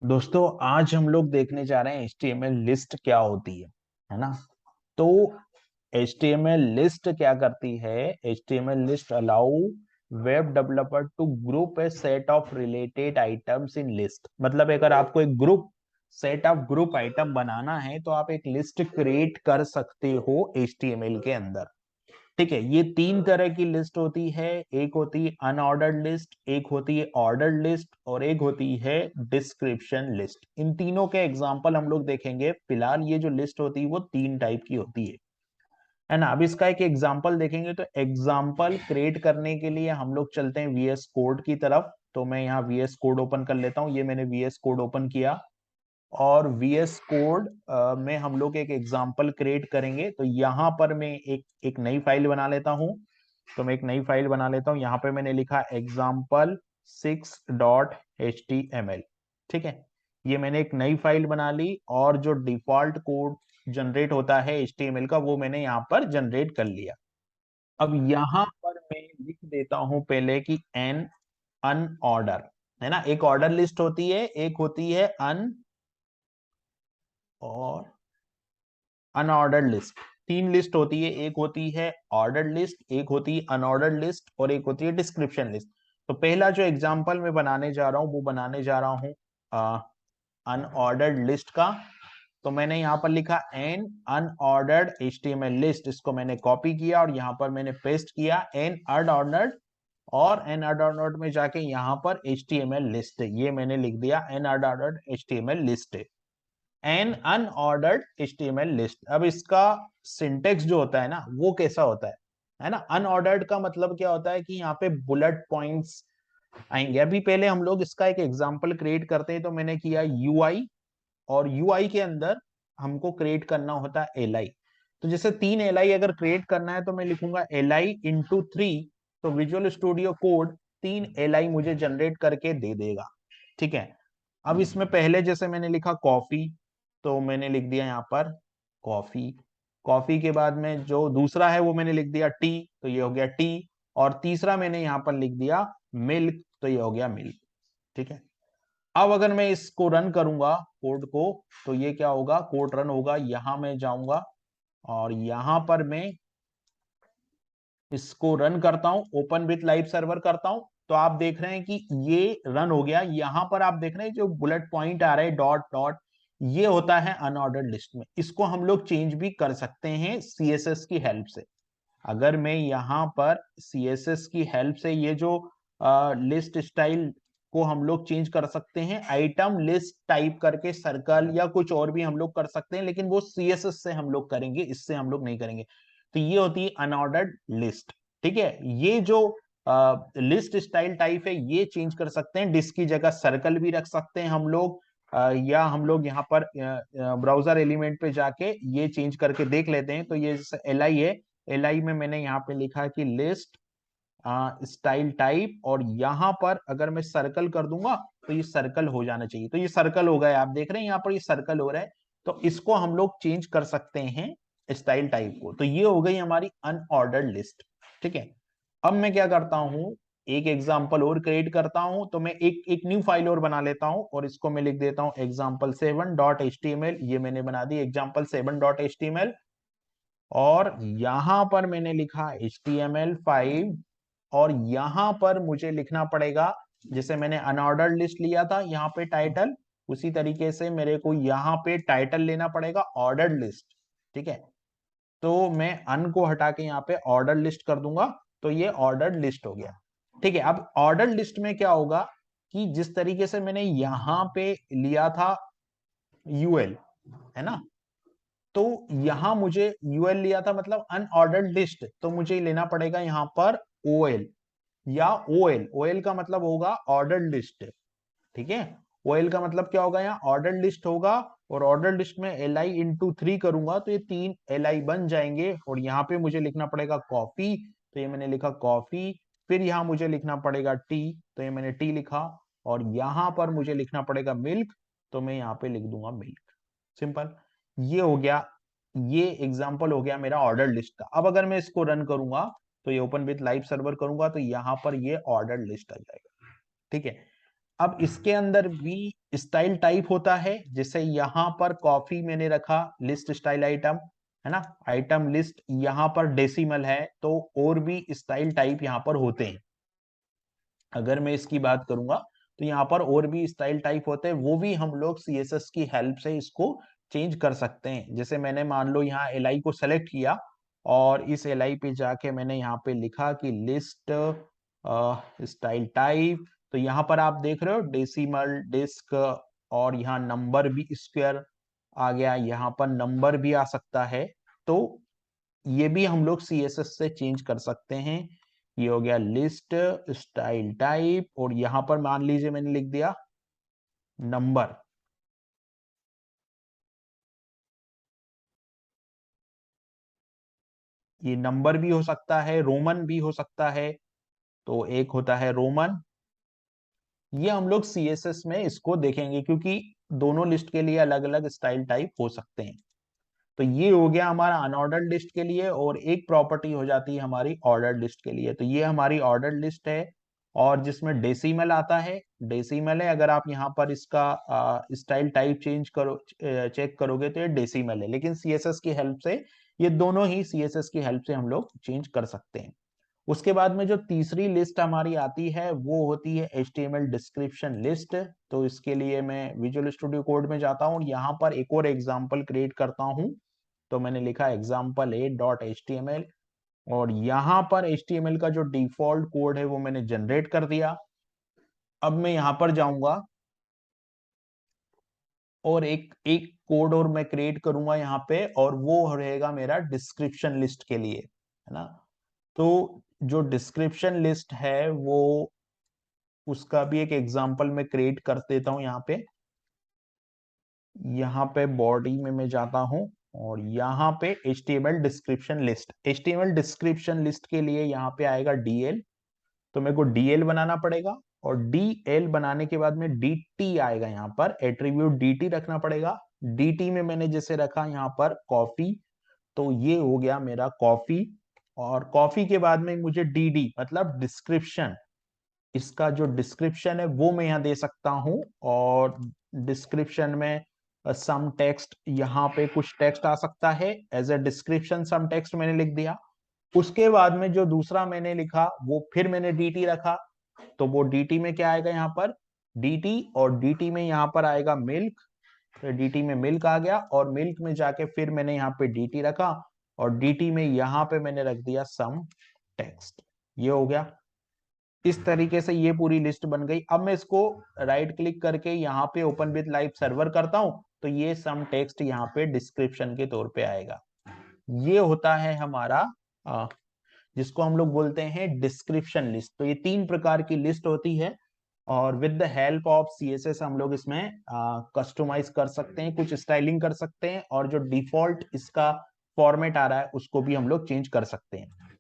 दोस्तों आज हम लोग देखने जा रहे हैं HTML लिस्ट क्या होती है ना। तो HTML लिस्ट क्या करती है? HTML list allow web developer to group a set of related items in list. मतलब अगर आपको एक group set of group item बनाना है तो आप एक लिस्ट क्रिएट कर सकते हो HTML के अंदर। ठीक है, ये तीन तरह की लिस्ट होती है। एक होती है अनऑर्डर्ड लिस्ट, एक होती है ऑर्डर्ड लिस्ट और एक होती है डिस्क्रिप्शन लिस्ट। इन तीनों के एग्जांपल हम लोग देखेंगे। फिलहाल ये जो लिस्ट होती है वो तीन टाइप की होती है ना। अब इसका एक एग्जांपल देखेंगे तो एग्जांपल क्रिएट करने के लिए हम लोग चलते हैं VS कोड की तरफ। तो मैं यहाँ VS कोड ओपन कर लेता हूँ। ये मैंने VS कोड ओपन किया और VS कोड में हम लोग एक एग्जांपल क्रिएट करेंगे। तो यहाँ पर मैं एक नई फाइल बना लेता हूँ। तो मैं एक नई फाइल बना लेता हूँ। यहाँ पे मैंने लिखा example6.html। ठीक है, ये मैंने एक नई फाइल बना ली और जो डिफॉल्ट कोड जनरेट होता है HTML का वो मैंने यहाँ पर जनरेट कर लिया। अब यहाँ पर मैं लिख देता हूँ पहले कि एन अनऑर्डर, है ना। एक ऑर्डर लिस्ट होती है, एक होती है अन और अनऑर्डर्ड लिस्ट। तीन लिस्ट होती है, एक होती है ऑर्डर्ड लिस्ट, एक होती है अनऑर्डर्ड लिस्ट और एक होती है डिस्क्रिप्शन लिस्ट। तो पहला जो एग्जांपल मैं बनाने जा रहा हूं वो बनाने जा रहा हूं अनऑर्डर्ड लिस्ट का। तो मैंने यहाँ पर लिखा एन अनऑर्डर्ड HTML लिस्ट, इसको मैंने कॉपी किया और यहाँ पर मैंने पेस्ट किया एन अनऑर्डर्ड। और एन अनऑर्डर्ड में जाके यहाँ पर HTML लिस्ट है, ये मैंने लिख दिया एन अनऑर्डर्ड HTML लिस्ट है। An unordered HTML list. अब इसका सिंटेक्स जो होता है ना वो कैसा होता है ना। अनऑर्डर्ड का मतलब क्या होता है कि यहाँ पे बुलेट पॉइंट्स आएंगे। अभी पहले हम लोग इसका एक एग्जांपल क्रिएट करते हैं। तो मैंने किया UI और UI के अंदर हमको क्रिएट करना होता है LI। तो जैसे 3 LI अगर क्रिएट करना है तो मैं लिखूंगा LI×3। तो विजुअल स्टूडियो कोड 3 LI मुझे जनरेट करके दे देगा। ठीक है, अब इसमें पहले जैसे मैंने लिखा कॉफी, तो मैंने लिख दिया यहाँ पर कॉफी। कॉफी के बाद में जो दूसरा है वो मैंने लिख दिया टी, तो ये हो गया टी। और तीसरा मैंने यहाँ पर लिख दिया मिल्क, तो ये हो गया मिल्क। ठीक है, अब अगर मैं इसको रन करूंगा कोड को तो ये क्या होगा, कोड रन होगा। यहां मैं जाऊंगा और यहां पर मैं इसको रन करता हूं, ओपन विथ लाइव सर्वर करता हूं। तो आप देख रहे हैं कि ये रन हो गया। यहां पर आप देख रहे हैं जो बुलेट पॉइंट आ रहे हैं डॉट डॉट, ये होता है अनऑर्डर्ड लिस्ट में। इसको हम लोग चेंज भी कर सकते हैं CSS की हेल्प से। अगर मैं यहाँ पर CSS की हेल्प से ये जो लिस्ट स्टाइल को हम लोग चेंज कर सकते हैं, आइटम लिस्ट टाइप करके सर्कल या कुछ और भी हम लोग कर सकते हैं, लेकिन वो CSS से हम लोग करेंगे, इससे हम लोग नहीं करेंगे। तो ये होती है अनऑर्डर्ड लिस्ट। ठीक है, ये जो लिस्ट स्टाइल टाइप है ये चेंज कर सकते हैं। डिस्क की जगह सर्कल भी रख सकते हैं हम लोग, या हम लोग यहाँ पर ब्राउजर एलिमेंट पे जाके ये चेंज करके देख लेते हैं। तो ये जैसे LI है, LI में मैंने यहाँ पे लिखा कि लिस्ट स्टाइल टाइप, और यहाँ पर अगर मैं सर्कल कर दूंगा तो ये सर्कल हो जाना चाहिए। तो ये सर्कल हो गया, आप देख रहे हैं यहाँ पर ये सर्कल हो रहा है। तो इसको हम लोग चेंज कर सकते हैं स्टाइल टाइप को। तो ये हो गई हमारी अनऑर्डर्ड लिस्ट। ठीक है, अब मैं क्या करता हूं, एक एग्जांपल और क्रिएट करता हूं। तो मैं एक एक न्यू फाइल और बना लेता हूं और इसको मैं लिख देता हूं example7.html। ये मैंने बना दी example7.html। और यहां पर मैंने लिखा HTML5। और यहां पर मुझे लिखना पड़ेगा, जैसे मैंने अनऑर्डर्ड लिस्ट लिया था यहाँ पे टाइटल, उसी तरीके से मेरे को यहाँ पे टाइटल लेना पड़ेगा ऑर्डर्ड लिस्ट। ठीक है, तो मैं अन को हटा के यहाँ पे ऑर्डर लिस्ट कर दूंगा। तो ये ऑर्डर लिस्ट हो गया। ठीक है, अब ऑर्डर लिस्ट में क्या होगा कि जिस तरीके से मैंने यहाँ पे लिया था UL, है ना। तो यहां मुझे UL लिया था मतलब अनऑर्डर्ड लिस्ट, तो मुझे लेना पड़ेगा यहाँ पर OL या OL। OL का मतलब होगा ऑर्डर्ड लिस्ट। ठीक है, OL का मतलब क्या होगा, यहाँ ऑर्डर लिस्ट होगा। और ऑर्डर लिस्ट में LI×3 करूंगा तो ये 3 LI बन जाएंगे। और यहाँ पे मुझे लिखना पड़ेगा कॉफी, तो ये मैंने लिखा कॉफी। फिर यहाँ मुझे लिखना पड़ेगा टी, तो ये मैंने टी लिखा। और यहाँ पर मुझे लिखना पड़ेगा मिल्क, तो मैं यहाँ पे लिख दूंगा मिल्क। सिंपल, ये हो गया। ये एग्जाम्पल हो गया मेरा ऑर्डर लिस्ट का। अब अगर मैं इसको रन करूंगा तो ये ओपन विथ लाइव सर्वर करूंगा तो यहाँ पर ये ऑर्डर लिस्ट आ जाएगा। ठीक है, अब इसके अंदर भी स्टाइल टाइप होता है, जैसे यहां पर कॉफी मैंने रखा लिस्ट स्टाइल आइटम, है ना, आइटम लिस्ट, यहां पर डेसिमल है, तो और भी स्टाइल टाइप यहां पर होते हैं। अगर मैं इसकी बात करूंगा तो यहाँ पर और भी स्टाइल टाइप होते हैं, वो भी हम लोग CSS की हेल्प से इसको चेंज कर सकते हैं। जैसे मैंने मान लो यहाँ LI को सेलेक्ट किया और इस LI पे जाके मैंने यहाँ पे लिखा कि लिस्ट स्टाइल टाइप, तो यहाँ पर आप देख रहे हो डेसिमल, डिस्क, और यहाँ नंबर भी स्क्वायर आ गया, यहाँ पर नंबर भी आ सकता है। तो ये भी हम लोग CSS से चेंज कर सकते हैं। ये हो गया लिस्ट स्टाइल टाइप, और यहां पर मान लीजिए मैंने लिख दिया नंबर, ये नंबर भी हो सकता है, रोमन भी हो सकता है, तो एक होता है रोमन। ये हम लोग CSS में इसको देखेंगे, क्योंकि दोनों लिस्ट के लिए अलग अलग स्टाइल टाइप हो सकते हैं। तो ये हो गया हमारा अनऑर्डर्ड लिस्ट के लिए, और एक प्रॉपर्टी हो जाती है हमारी ऑर्डर्ड लिस्ट के लिए। तो ये हमारी ऑर्डर्ड लिस्ट है, और जिसमें डेसिमल आता है, डेसिमल है। अगर आप यहाँ पर इसका स्टाइल टाइप चेंज करो, चेक करोगे तो ये डेसिमल है, लेकिन CSS की हेल्प से, ये दोनों ही CSS की हेल्प से हम लोग चेंज कर सकते हैं। उसके बाद में जो तीसरी लिस्ट हमारी आती है वो होती है HTML डिस्क्रिप्शन लिस्ट। तो इसके लिए मैं विजुअल स्टूडियो कोड में जाता हूँ और यहाँ पर एक और एग्जाम्पल क्रिएट करता हूँ। तो मैंने लिखा example a डॉट HTML, और यहाँ पर HTML का जो डिफॉल्ट कोड है वो मैंने जनरेट कर दिया। अब मैं यहाँ पर जाऊंगा और एक एक कोड और मैं क्रिएट करूंगा यहाँ पे, और वो रहेगा मेरा डिस्क्रिप्शन लिस्ट के लिए, है ना। तो जो डिस्क्रिप्शन लिस्ट है वो, उसका भी एक एग्जांपल मैं क्रिएट कर देता हूँ यहाँ पे बॉडी में मैं जाता हूँ, और यहाँ पे HTML description list, HTML description list के लिए यहाँ पे आएगा DL। तो मेरे को DL बनाना पड़ेगा, और DL बनाने के बाद में DT आएगा, यहाँ पर एट्रीब्यूट DT रखना पड़ेगा। DT में मैंने जैसे रखा यहाँ पर कॉफी, तो ये हो गया मेरा कॉफी। और कॉफी के बाद में मुझे DD मतलब डिस्क्रिप्शन, इसका जो डिस्क्रिप्शन है वो मैं यहाँ दे सकता हूँ। और डिस्क्रिप्शन में सम टेक्स्ट, यहाँ पे कुछ टेक्स्ट आ सकता है as a description, some text मैंने लिख दिया। उसके बाद में जो दूसरा मैंने लिखा वो फिर मैंने DT रखा, तो वो DT में क्या आएगा यहाँ पर DT, और DT में यहाँ पर आएगा मिल्क, तो DT में मिल्क आ गया, और मिल्क में जाके फिर मैंने यहाँ पे DT रखा, और DT में यहाँ पे मैंने रख दिया सम टेक्स्ट। ये हो गया। इस तरीके से ये पूरी लिस्ट बन गई। अब मैं इसको राइट क्लिक करके यहाँ पे ओपन विद लाइव सर्वर करता हूं, तो ये सम टेक्स्ट यहाँ पे डिस्क्रिप्शन के तौर पे आएगा। ये होता है हमारा जिसको हम लोग बोलते हैं डिस्क्रिप्शन लिस्ट। तो ये 3 प्रकार की लिस्ट होती है, और with the help of CSS हम लोग इसमें कस्टमाइज कर सकते हैं, कुछ स्टाइलिंग कर सकते हैं, और जो डिफॉल्ट इसका फॉर्मेट आ रहा है उसको भी हम लोग चेंज कर सकते हैं।